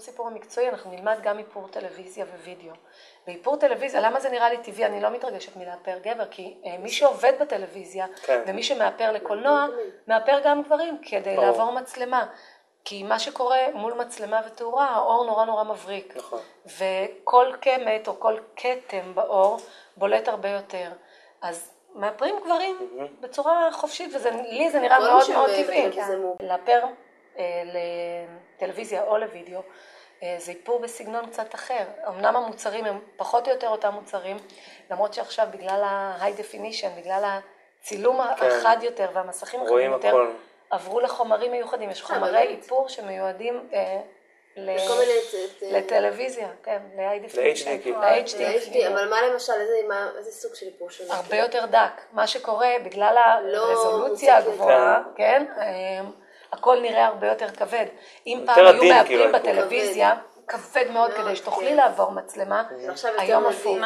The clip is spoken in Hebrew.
בקורס איפור המקצועי אנחנו נלמד גם איפור טלוויזיה ווידאו. באיפור טלוויזיה, למה זה נראה לי טבעי? אני לא מתרגשת מלאפר גבר, כי מי שעובד בטלוויזיה ומי שמאפר לקולנוע, מאפר גם גברים כדי לעבור מצלמה. כי מה שקורה מול מצלמה ותאורה, האור נורא נורא מבריק. וכל קמת או כל קטם באור בולט הרבה יותר. אז מאפרים גברים בצורה חופשית, ולי זה נראה מאוד מאוד טבעי. לאפר לטלוויזיה או לוידאו, זה איפור בסגנון קצת אחר. אמנם המוצרים הם פחות או יותר אותם מוצרים, למרות שעכשיו בגלל ה-high definition, בגלל הצילום החד יותר והמסכים החדים יותר, עברו לחומרים מיוחדים. יש חומרי איפור שמיועדים לטלוויזיה, כן, ל-high definition, ל-HD. אבל מה למשל, איזה סוג של איפור שלנו? הרבה יותר דק. מה שקורה בגלל הרזולוציה הגבוהה, כן, הכל נראה הרבה יותר כבד. אם פעם היו מאפרים בטלוויזיה, כבד מאוד כדי שתוכלי לעבור מצלמה, היום הפוך.